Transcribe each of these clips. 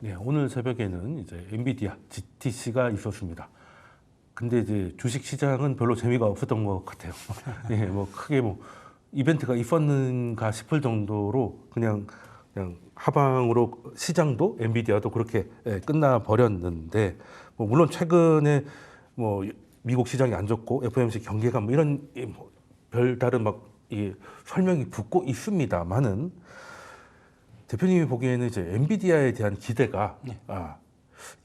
네, 오늘 새벽에는 이제 엔비디아 GTC가 있었습니다. 근데 이제 주식 시장은 별로 재미가 없었던 것 같아요. 네, 뭐 크게 뭐 이벤트가 있었는가 싶을 정도로 그냥 하방으로 시장도 엔비디아도 그렇게 끝나 버렸는데, 뭐 물론 최근에 뭐 미국 시장이 안 좋고 FOMC 경계감 뭐 이런 뭐 별다른 막 설명이 붙고 있습니다만은, 대표님이 보기에는 이제 엔비디아에 대한 기대가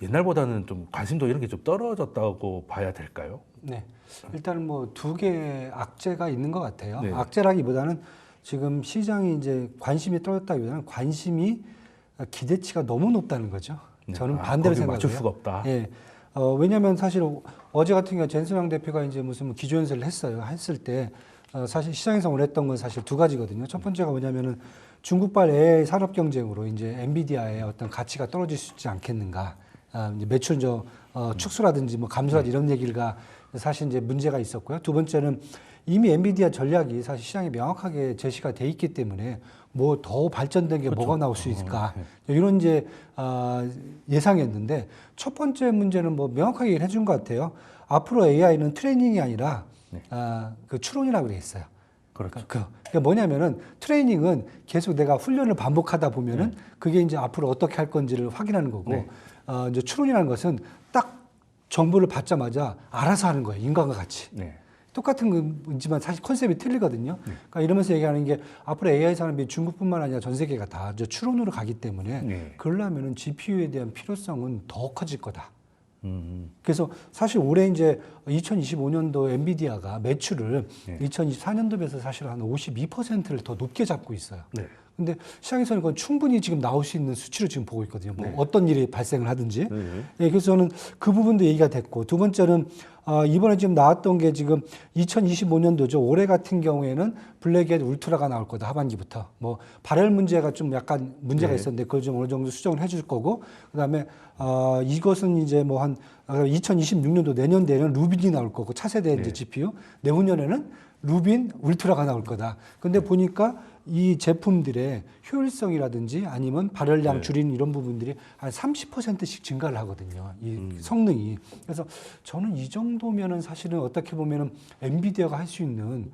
옛날보다는 좀 관심도 이런 게 좀 떨어졌다고 봐야 될까요? 네. 일단 뭐 두 개의 악재가 있는 것 같아요. 네. 악재라기보다는 지금 시장이 이제 관심이 떨어졌다기보다는 관심이 기대치가 너무 높다는 거죠. 네. 저는 반대로 생각해요. 맞출 수가 없다. 예. 왜냐하면 사실 어제 같은 경우 젠스망 대표가 이제 무슨 기조연설을 했을 때 사실 시장에서 원했던 건 사실 두 가지거든요. 첫 번째가 뭐냐면은 중국발 AI 산업 경쟁으로 이제 엔비디아의 어떤 가치가 떨어질 수 있지 않겠는가. 이제 매출 축소라든지 뭐 감소라든지 이런 얘기가 사실 이제 문제가 있었고요. 두 번째는 이미 엔비디아 전략이 사실 시장에 명확하게 제시가 돼 있기 때문에 뭐 더 발전된 게 뭐가 나올 수 있을까. 이런 이제 예상이었는데, 첫 번째 문제는 뭐 명확하게 얘기를 해준 것 같아요. 앞으로 AI는 트레이닝이 아니라 그 추론이라고 돼 있어요. 그렇죠. 그러니까 뭐냐면은 트레이닝은 계속 내가 훈련을 반복하다 보면은 그게 이제 앞으로 어떻게 할 건지를 확인하는 거고, 이제 추론이라는 것은 딱 정보를 받자마자 알아서 하는 거예요. 인간과 같이. 네. 똑같은 거지만 사실 컨셉이 틀리거든요. 그러니까 이러면서 얘기하는 게 앞으로 AI 산업이 중국뿐만 아니라 전 세계가 다 이제 추론으로 가기 때문에 그러려면은 GPU에 대한 필요성은 더 커질 거다. 그래서 사실 올해 이제 2025년도 엔비디아가 매출을 2024년도 비해서 사실 한 52%를 더 높게 잡고 있어요. 네. 근데 시장에서는 그건 충분히 지금 나올 수 있는 수치로 지금 보고 있거든요. 뭐 어떤 일이 발생을 하든지. 예, 그래서 저는 그 부분도 얘기가 됐고, 두 번째는 이번에 지금 나왔던 게 지금 2025년도죠. 올해 같은 경우에는 블랙햇 울트라가 나올 거다, 하반기부터. 뭐 발열 문제가 좀 약간 문제가 있었는데 그걸 좀 어느 정도 수정을 해줄 거고, 그다음에 이것은 이제 뭐 한 2026년도 내년 루빈이 나올 거고, 차세대 이제 GPU. 내후년에는 루빈 울트라가 나올 거다. 근데 보니까 이 제품들의 효율성이라든지 아니면 발열량 줄이는 이런 부분들이 한 30%씩 증가를 하거든요. 이 성능이. 그래서 저는 이 정도면은 사실은 어떻게 보면은 엔비디아가 할 수 있는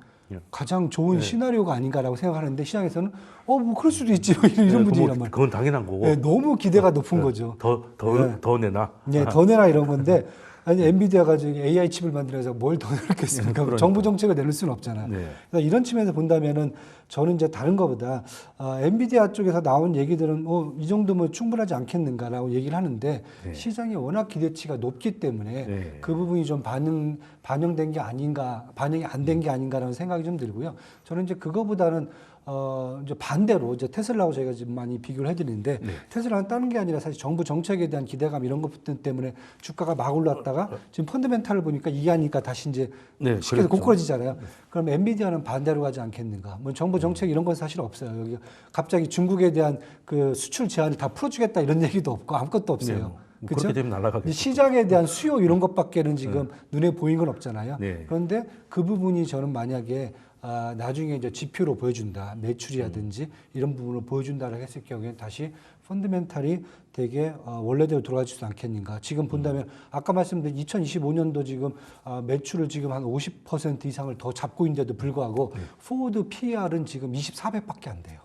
가장 좋은 시나리오가 아닌가라고 생각하는데, 시장에서는 뭐 그럴 수도 있지 이런 분위기란 말이에요. 그건 당연한 거고. 네, 너무 기대가 높은 거죠. 더 내나. 네, 더 내라 이런 건데, 아니 엔비디아가 지금 AI 칩을 만들어서 뭘 더 내겠습니까? 정부 정책을 내릴 수는 없잖아. 그래서 이런 측면에서 본다면은 저는 이제 다른 것보다 엔비디아 쪽에서 나온 얘기들은 이 정도면 충분하지 않겠는가라고 얘기를 하는데, 시장이 워낙 기대치가 높기 때문에 그 부분이 좀 반영된 게 아닌가, 반영이 안 된 게 아닌가라는 생각이 좀 들고요. 저는 이제 그거보다는 이제 반대로 이제 테슬라하고 저희가 지금 많이 비교를 해드리는데, 테슬라는 다른 게 아니라 사실 정부 정책에 대한 기대감 이런 것 때문에 주가가 막 올랐다가 지금 펀더멘탈을 보니까 이해하니까 다시 이제 쉽게 고꾸라지잖아요. 그럼 엔비디아는 반대로 가지 않겠는가? 뭐 정부 정책 이런 건 사실 없어요. 여기 갑자기 중국에 대한 그 수출 제한을 다 풀어주겠다 이런 얘기도 없고 아무것도 없어요. 그렇죠? 그렇게 되면 날아가겠죠. 시장에 대한 수요 이런 것밖에는 지금 눈에 보이는 건 없잖아요. 그런데 그 부분이 저는 만약에 나중에 이제 지표로 보여준다, 매출이라든지 이런 부분을 보여준다라고 했을 경우에는 다시 펀더멘탈이 되게 원래대로 돌아가지 수 않겠는가. 지금 본다면 아까 말씀드린 2025년도 지금 매출을 지금 한 50% 이상을 더 잡고 있는데도 불구하고 포워드 PER은 지금 24배밖에 안 돼요.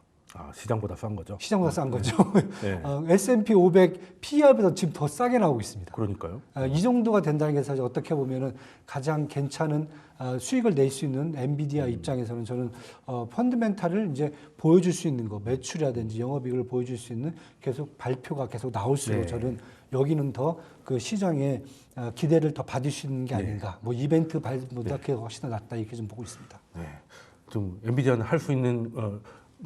시장보다 싼 거죠. 시장보다 싼 거죠. S&P 500 PER보다 지금 더 싸게 나오고 있습니다. 그러니까요. 이 정도가 된다는 게 사실 어떻게 보면은 가장 괜찮은 수익을 낼 수 있는 엔비디아 입장에서는 저는 펀드멘탈을 이제 보여줄 수 있는 거, 매출이라든지 영업이익을 보여줄 수 있는 계속 발표가 계속 나올수록 저는 여기는 더 그 시장의 기대를 더 받을 수 있는 게 아닌가. 뭐 이벤트 발보다 훨씬 더 낫다 이렇게 좀 보고 있습니다. 좀 엔비디아는 할 수 있는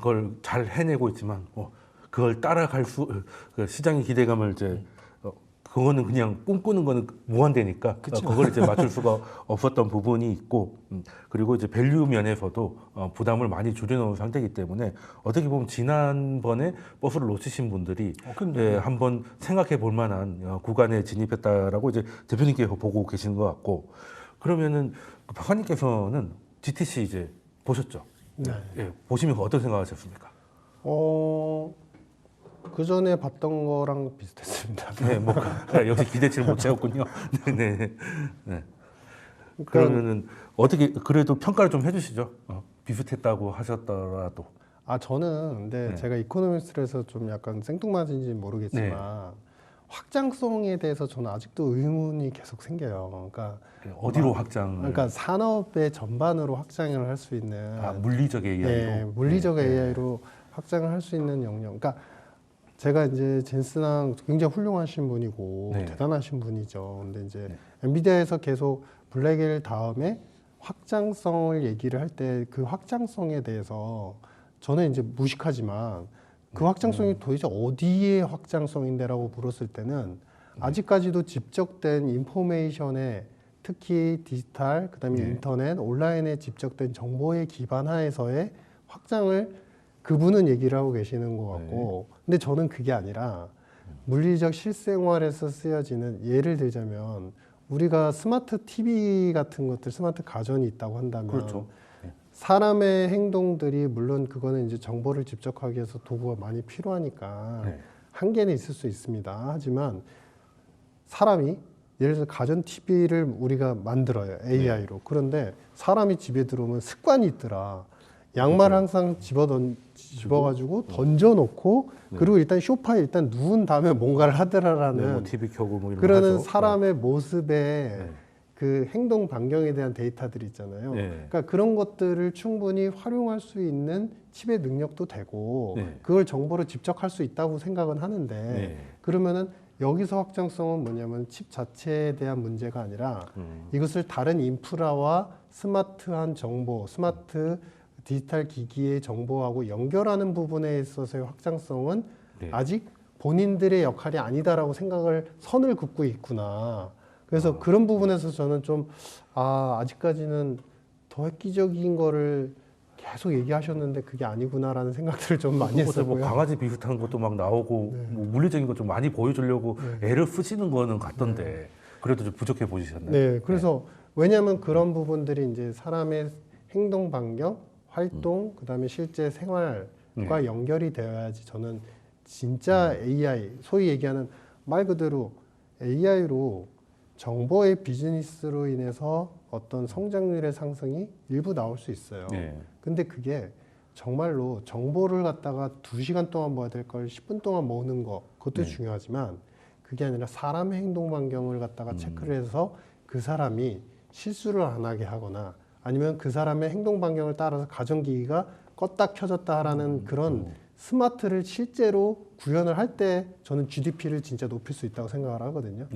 걸 잘 해내고 있지만 그걸 따라갈 그 시장의 기대감을 이제 그거는 그냥 꿈꾸는 거는 무한대니까 그걸 이제 맞출 수가 없었던 부분이 있고, 그리고 이제 밸류 면에서도 부담을 많이 줄여놓은 상태이기 때문에 어떻게 보면 지난번에 버스를 놓치신 분들이 한번 생각해 볼 만한 구간에 진입했다라고 이제 대표님께서 보고 계시는 것 같고, 그러면은 박사님께서는 GTC 이제 보셨죠? 보시면서 어떤 생각하셨습니까? 그 전에 봤던 거랑 비슷했습니다. 네, 뭐 역시 기대치를 못 채웠군요. 네, 네. 네. 그러니까 그러면은 어떻게 그래도 평가를 좀 해주시죠. 비슷했다고 하셨더라도. 저는 근데 네. 제가 이코노미스트에서 좀 약간 생뚱맞은지 모르겠지만 확장성에 대해서 저는 아직도 의문이 계속 생겨요. 그러니까 어디로 확장을? 그러니까 산업의 전반으로 확장을 할 수 있는 물리적 AI로. 네, 물리적 AI로 확장을 할 수 있는 영역. 그러니까 제가 이제 젠슨왕 굉장히 훌륭하신 분이고 네. 대단하신 분이죠. 근데 이제 네. 엔비디아에서 계속 블랙엘 다음에 확장성을 얘기를 할 때 그 확장성에 대해서 저는 이제 무식하지만 그 확장성이 도대체 어디의 확장성인데라고 물었을 때는 아직까지도 집적된 인포메이션에 특히 디지털, 그다음에 인터넷, 온라인에 집적된 정보에 기반하에서의 확장을 그분은 얘기를 하고 계시는 것 같고, 근데 저는 그게 아니라 물리적 실생활에서 쓰여지는, 예를 들자면 우리가 스마트 TV 같은 것들, 스마트 가전이 있다고 한다면 그렇죠. 사람의 행동들이, 물론 그거는 이제 정보를 집적하기 위해서 도구가 많이 필요하니까 한계는 있을 수 있습니다. 하지만 사람이 예를 들어서 가전 TV를 우리가 만들어요, AI로. 그런데 사람이 집에 들어오면 습관이 있더라. 양말 항상 집어가지고 던져놓고 그리고 일단 소파에 일단 누운 다음에 뭔가를 하더라라는 뭐 TV 켜고 뭐 이런 그러는 거 하죠. 사람의 모습에 그 행동 반경에 대한 데이터들이 있잖아요. 그러니까 그런 것들을 충분히 활용할 수 있는 칩의 능력도 되고 그걸 정보로 집적할 수 있다고 생각은 하는데 그러면은 여기서 확장성은 뭐냐면 칩 자체에 대한 문제가 아니라 이것을 다른 인프라와 스마트한 정보, 스마트 디지털 기기의 정보하고 연결하는 부분에 있어서의 확장성은 아직 본인들의 역할이 아니다라고 생각을 선을 긋고 있구나. 그래서 그런 부분에서 저는 좀 아직까지는 더 획기적인 거를 계속 얘기하셨는데 그게 아니구나라는 생각들을 좀 많이 뭐 했었고요. 강아지 비슷한 것도 막 나오고 뭐 물리적인 것 좀 많이 보여주려고 애를 쓰시는 거는 같던데 그래도 좀 부족해 보이셨나요? 네, 그래서 왜냐하면 그런 부분들이 이제 사람의 행동 반경, 활동, 그다음에 실제 생활과 연결이 되어야지 저는 진짜 AI, 소위 얘기하는 말 그대로 AI로 정보의 비즈니스로 인해서 어떤 성장률의 상승이 일부 나올 수 있어요. 근데 그게 정말로 정보를 갖다가 2시간 동안 모아야 될 걸 10분 동안 모으는 거, 그것도 중요하지만 그게 아니라 사람의 행동 반경을 갖다가 체크를 해서 그 사람이 실수를 안 하게 하거나 아니면 그 사람의 행동 반경을 따라서 가전기기가 껐다 켜졌다 하라는 그런 스마트를 실제로 구현을 할 때 저는 GDP를 진짜 높일 수 있다고 생각을 하거든요.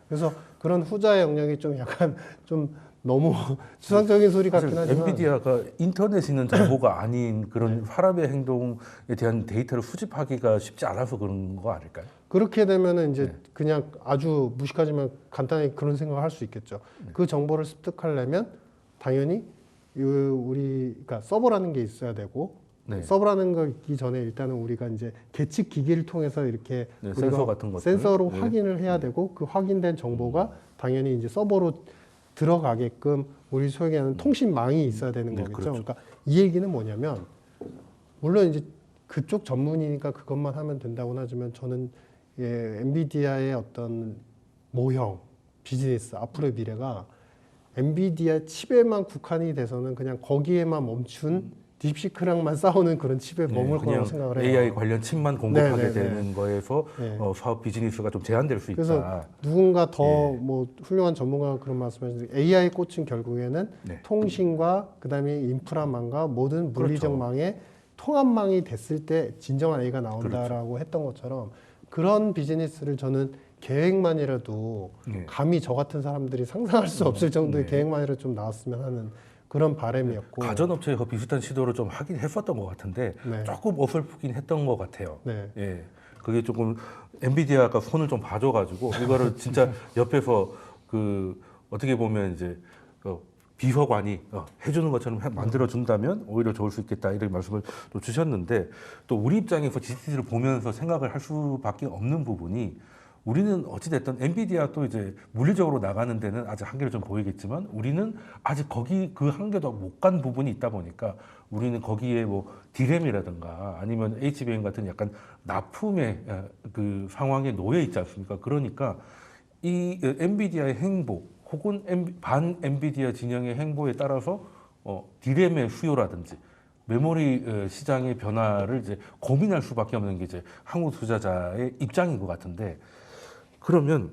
그래서 그런 후자의 영역이 좀 약간 좀 너무 추상적인 소리 같긴 하지만 엔비디아가 인터넷에 있는 정보가 아닌 그런 사람의 행동에 대한 데이터를 수집하기가 쉽지 않아서 그런 거 아닐까요? 그렇게 되면은 이제 그냥 아주 무식하지만 간단히 그런 생각을 할 수 있겠죠. 그 정보를 습득하려면 당연히 그러니까 서버라는 게 있어야 되고 서버라는 거 있기 전에 일단은 우리가 이제 계측 기기를 통해서 이렇게 센서 같은 것들 센서로 확인을 해야 되고 그 확인된 정보가 당연히 이제 서버로 들어가게끔 우리 소위 얘기하는 통신망이 있어야 되는 거겠죠. 그렇죠. 그러니까 이 얘기는 뭐냐면 물론 이제 그쪽 전문이니까 그것만 하면 된다고는 하지만 저는 엔비디아의 어떤 모형 비즈니스 앞으로의 미래가 엔비디아 칩에만 국한이 돼서는 그냥 거기에만 멈춘 딥시크랑만 싸우는 그런 칩에 머물 거라고 생각을 해요. AI 관련 칩만 공급하게 되는 거에서 사업 비즈니스가 좀 제한될 수 있다. 그래서 누군가 더 뭐 훌륭한 전문가가 그런 말씀하시는데 AI 꽃은 결국에는 통신과 그다음에 인프라망과 모든 물리적 망의 통합망이 됐을 때 진정한 AI가 나온다라고 했던 것처럼 그런 비즈니스를 저는 계획만이라도 감히 저 같은 사람들이 상상할 수 없을 정도의 계획만이라도 좀 나왔으면 하는 그런 바람이었고 가전업체에서 비슷한 시도를 좀 하긴 했었던 것 같은데 조금 어설프긴 했던 것 같아요. 그게 조금 엔비디아가 손을 좀 봐줘가지고 이거를 진짜 옆에서 그 어떻게 보면 이제 비서관이 해주는 것처럼 만들어 준다면 오히려 좋을 수 있겠다 이런 말씀을 또 주셨는데 또 우리 입장에서 GTC를 보면서 생각을 할 수밖에 없는 부분이 우리는 어찌됐든 엔비디아도 이제 물리적으로 나가는 데는 아직 한계를 좀 보이겠지만 우리는 아직 거기 그 한계도 못 간 부분이 있다 보니까 우리는 거기에 뭐 디램이라든가 아니면 HBM 같은 약간 납품의 그 상황에 놓여 있지 않습니까? 그러니까 이 엔비디아의 행보 혹은 반 엔비디아 진영의 행보에 따라서 디램의 수요라든지 메모리 시장의 변화를 이제 고민할 수밖에 없는 게 이제 한국 투자자의 입장인 것 같은데 그러면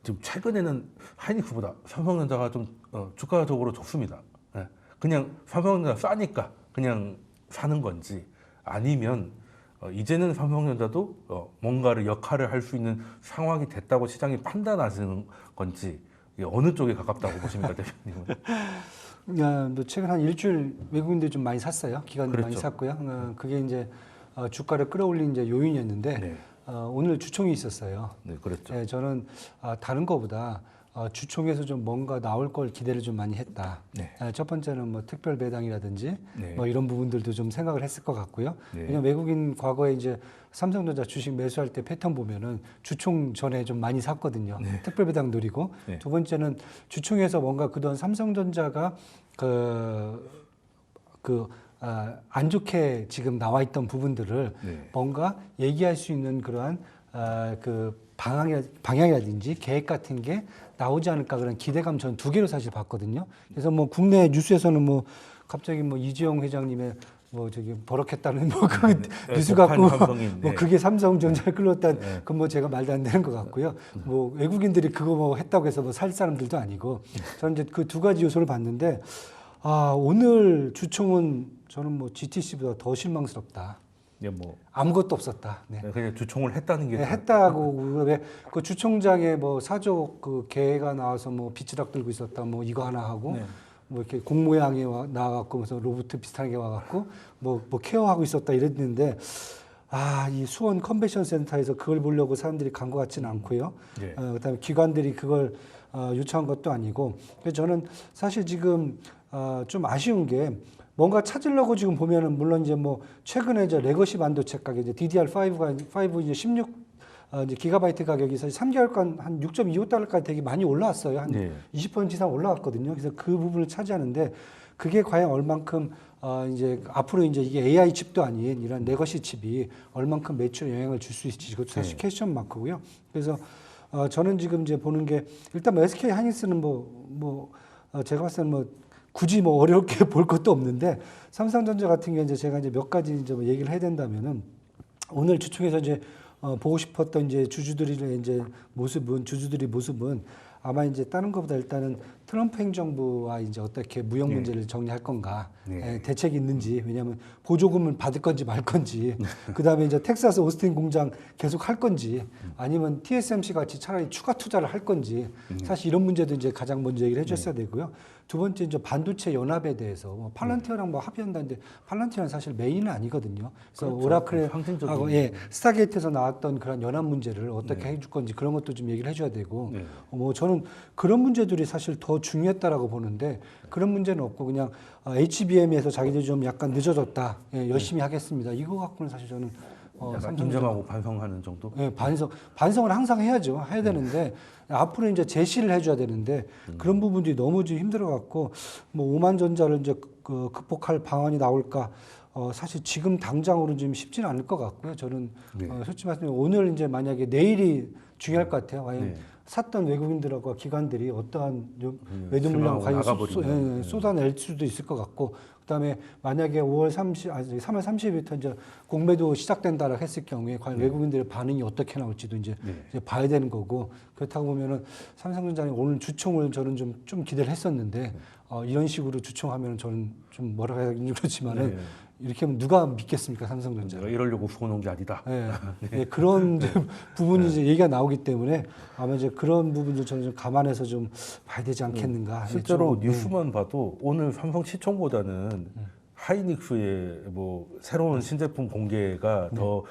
지금 최근에는 하이닉스보다 삼성전자가 좀 주가적으로 좋습니다. 예. 그냥 삼성전자 싸니까 그냥 사는 건지 아니면 이제는 삼성전자도 뭔가를 역할을 할 수 있는 상황이 됐다고 시장이 판단하시는 건지 어느 쪽에 가깝다고 보십니까, 대표님은? 뭐 최근 한 일주일 외국인들이 좀 많이 샀어요. 기관들 많이 그렇죠. 샀고요. 그게 이제 주가를 끌어올린 이제 요인이었는데 네. 오늘 주총이 있었어요. 네, 그렇죠. 네, 저는 다른 거보다 주총에서 좀 뭔가 나올 걸 기대를 좀 많이 했다. 네. 첫 번째는 뭐 특별 배당이라든지 네. 뭐 이런 부분들도 좀 생각을 했을 것 같고요. 네. 왜냐면 외국인 과거에 이제 삼성전자 주식 매수할 때 패턴 보면은 주총 전에 좀 많이 샀거든요. 특별 배당 노리고. 네. 두 번째는 주총에서 뭔가 그동안 삼성전자가 안 좋게 지금 나와 있던 부분들을 네. 뭔가 얘기할 수 있는 그러한 그 방향이라든지 계획 같은 게 나오지 않을까 그런 기대감 저는 두 개로 사실 봤거든요. 그래서 뭐 국내 뉴스에서는 뭐 갑자기 뭐 이재용 회장님의 뭐 저기 버럭했다는 뭐 그 뉴스 갖고 뭐 그게 삼성전자를 끌었다는 그건 뭐 제가 말도 안 되는 것 같고요. 뭐 외국인들이 그거 뭐 했다고 해서 뭐 살 사람들도 아니고 저는 이제 그 두 가지 요소를 봤는데 오늘 주총은 저는 뭐 GTC보다 더 실망스럽다. 예, 뭐 아무것도 없었다. 네. 그냥 주총을 했다는 게 네, 했다고 왜 그 주총장에 뭐 사족 그 개가 나와서 뭐 빗지락 들고 있었다 뭐 이거 하나 하고 뭐 이렇게 공 모양이 나와갖고 무슨 로봇 비슷하게 와갖고 뭐 케어하고 있었다 이랬는데 이 수원 컨벤션 센터에서 그걸 보려고 사람들이 간 것 같지는 않고요. 예. 그다음에 기관들이 그걸 요청한 것도 아니고 그래서 저는 사실 지금 좀 아쉬운 게 뭔가 찾으려고 지금 보면은 물론 이제 뭐 최근에 이제 레거시 반도체 가격 이제 DDR5가 이제 16 이제 기가바이트 가격이 사실 3개월간 한 6.25달러까지 되게 많이 올라왔어요. 한 20% 이상 올라왔거든요. 그래서 그 부분을 차지하는데 그게 과연 얼만큼 이제 앞으로 이제 이게 AI 칩도 아닌 이런 레거시 칩이 얼만큼 매출에 영향을 줄 수 있을지 그것도 사실 퀘스천 마크고요. 그래서 저는 지금 이제 보는 게 일단 뭐 SK 하이닉스는 제가 봤을 때는 뭐 굳이 뭐 어렵게 볼 것도 없는데 삼성전자 같은 경우 이제 제가 이제 몇 가지 이제 뭐 얘기를 해야 된다면은 오늘 주총에서 이제 보고 싶었던 이제 주주들의 이제 주주들의 모습은 아마 이제 다른 것보다 일단은 트럼프 행정부와 이제 어떻게 무역 문제를 정리할 건가 대책이 있는지 왜냐하면 보조금을 받을 건지 말 건지 그다음에 이제 텍사스 오스틴 공장 계속 할 건지 아니면 TSMC 같이 차라리 추가 투자를 할 건지 사실 이런 문제도 이제 가장 먼저 얘기를 해줬어야 되고요. 두 번째 이제 반도체 연합에 대해서 뭐 팔란티어랑 뭐 합의한다는데 팔란티어는 사실 메인은 아니거든요. 그래서 그렇죠. 오라클하고 스타게이트에서 나왔던 그런 연합 문제를 어떻게 해줄 건지 그런 것도 좀 얘기를 해줘야 되고 뭐 저는 그런 문제들이 사실 더 중요했다라고 보는데 그런 문제는 없고 그냥 HBM에서 자기들이 좀 약간 늦어졌다. 열심히 하겠습니다. 이거 갖고는 사실 저는 약간 인정하고 반성하는 정도? 반성을 항상 해야죠. 해야 되는데 앞으로 이제 제시를 해줘야 되는데 그런 부분들이 너무 좀 힘들어갖고 뭐 오만전자를 이제 극복할 방안이 나올까? 사실 지금 당장으로 좀 쉽지는 않을 것 같고요. 저는 솔직히 말씀드리면 오늘 이제 만약에 내일이 중요할 것 같아요. 과연 샀던 외국인들하고 기관들이 어떠한 매도 물량 과연 쏟아낼 수도 있을 것 같고 그다음에 만약에 3월 30일부터 이제 공매도 시작된다라고 했을 경우에 과연 외국인들의 반응이 어떻게 나올지도 이제 봐야 되는 거고 그렇다고 보면은 삼성전자는 오늘 주총을 저는 좀 기대를 했었는데 이런 식으로 주총하면 저는 좀 뭐라고 해야 되는지 그렇지만은 이렇게 하면 누가 믿겠습니까 삼성전자? 내가 이러려고 수고놓은 게 아니다. 그런 부분이 이제 얘기가 나오기 때문에 아마 이제 그런 부분도 저는 좀 감안해서 좀 봐야 되지 않겠는가. 실제로 뉴스만 봐도 오늘 삼성 시총보다는 하이닉스의 뭐 새로운 신제품 공개가 더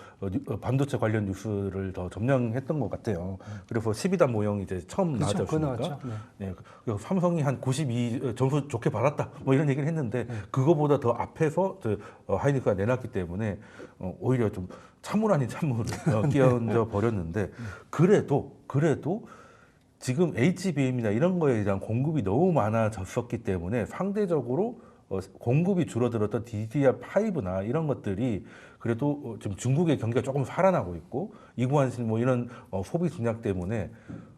반도체 관련 뉴스를 더 점령했던 것 같아요. 그래서 12단 모형이 이제 처음 그렇죠. 그거 나왔지 않습니까? 나왔죠. 네. 네, 그리고 삼성이 한 92 점수 좋게 받았다 뭐 이런 얘기를 했는데 그거보다 더 앞에서 하이닉스가 내놨기 때문에 오히려 좀 찬물 아닌 찬물을 끼얹어 버렸는데 그래도 지금 HBM이나 이런 거에 대한 공급이 너무 많아졌었기 때문에 상대적으로 공급이 줄어들었던 DDR5나 이런 것들이 그래도 지금 중국의 경기가 조금 살아나고 있고 이구환신 뭐 이런 소비 전략 때문에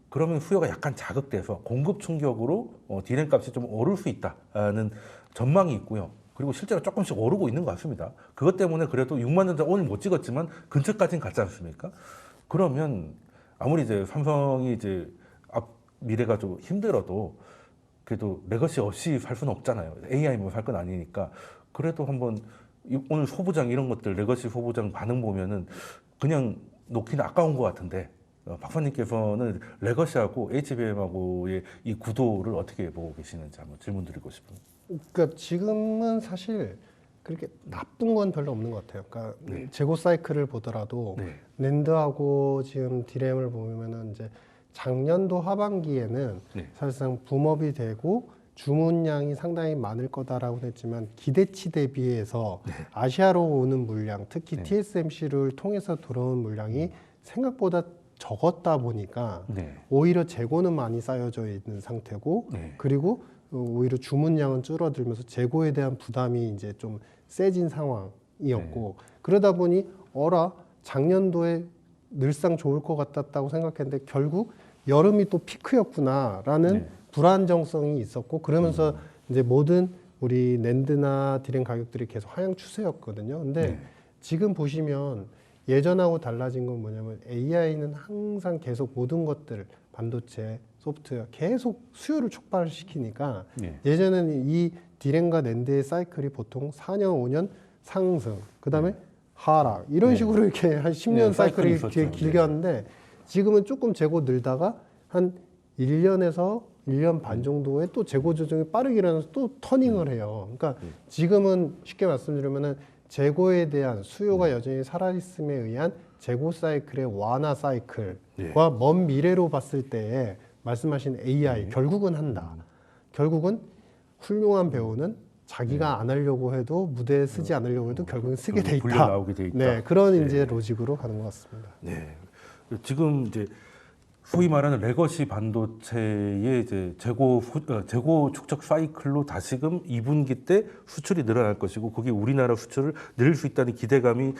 그러면 수요가 약간 자극돼서 공급 충격으로 디램 값이 좀 오를 수 있다는 전망이 있고요. 그리고 실제로 조금씩 오르고 있는 것 같습니다. 그것 때문에 그래도 6만 전자 오늘 못 찍었지만 근처까지는 갔지 않습니까? 그러면 아무리 이제 삼성이 이제 앞 미래가 좀 힘들어도 그래도 레거시 없이 살 수는 없잖아요. AI 뭐 살 건 아니니까. 그래도 한번 오늘 소부장 이런 것들 레거시 소부장 반응 보면은 그냥 놓기는 아까운 것 같은데 박사님께서는 레거시하고 HBM하고의 이 구도를 어떻게 보고 계시는지 한번 질문 드리고 싶습니다. 그러니까 지금은 사실 그렇게 나쁜 건 별로 없는 것 같아요. 그러니까 네. 재고 사이클을 보더라도 네. 낸드하고 지금 디램을 보면은 이제 작년도 하반기에는 네. 사실상 붐업이 되고 주문량이 상당히 많을 거다라고 했지만 기대치 대비해서 아시아로 오는 물량, 특히 네. TSMC를 통해서 들어온 물량이 생각보다 적었다 보니까 네. 오히려 재고는 많이 쌓여져 있는 상태고 네. 그리고 오히려 주문량은 줄어들면서 재고에 대한 부담이 이제 좀 세진 상황이었고 그러다 보니 작년도에 늘상 좋을 것 같았다고 생각했는데 결국 여름이 또 피크였구나라는 네. 불안정성이 있었고 그러면서 이제 모든 우리 낸드나 디램 가격들이 계속 하향 추세였거든요. 근데 네. 지금 보시면 예전하고 달라진 건 뭐냐면 AI는 항상 계속 모든 것들 반도체, 소프트웨어 계속 수요를 촉발시키니까 네. 예전에는 이 디램과 낸드의 사이클이 보통 4년, 5년 상승, 그 다음에 하락 이런 네. 식으로 이렇게 한 10년 네, 사이클이 사이클이 되게 있었죠. 길게 왔는데 지금은 조금 재고 늘다가 한 1년에서 1년 반 정도에 또 재고 조정이 빠르게 일어나서 또 터닝을 해요. 그러니까 지금은 쉽게 말씀드리면은 재고에 대한 수요가 여전히 살아있음에 의한 재고 사이클의 완화 사이클과 먼 미래로 봤을 때에 말씀하신 AI 결국은 한다. 결국은 훌륭한 배우는 자기가 안 하려고 해도 무대에 쓰지 않으려고 해도 결국은 쓰게 돼 불려 있다. 나오게 돼 있다. 네, 그런 이제 로직으로 가는 것 같습니다. 네. 지금 이제 소위 말하는 레거시 반도체의 이제 재고 축적 사이클로 다시금 2분기 때 수출이 늘어날 것이고 그게 우리나라 수출을 늘릴 수 있다는 기대감이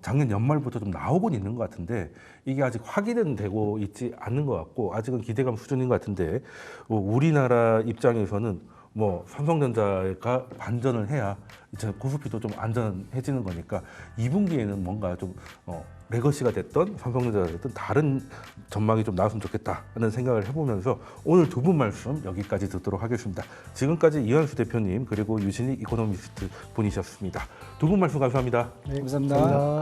작년 연말부터 좀 나오곤 있는 것 같은데 이게 아직 확인은 되고 있지 않는 것 같고 아직은 기대감 수준인 것 같은데 우리나라 입장에서는 뭐 삼성전자가 반전을 해야 이제 코스피도 좀 안전해지는 거니까 2분기에는 뭔가 좀 레거시가 됐던 삼성전자가 됐던 다른 전망이 좀 나왔으면 좋겠다 하는 생각을 해보면서 오늘 두 분 말씀 여기까지 듣도록 하겠습니다. 지금까지 이현수 대표님 그리고 유신익 이코노미스트 분이셨습니다. 두 분 말씀 감사합니다. 네, 감사합니다.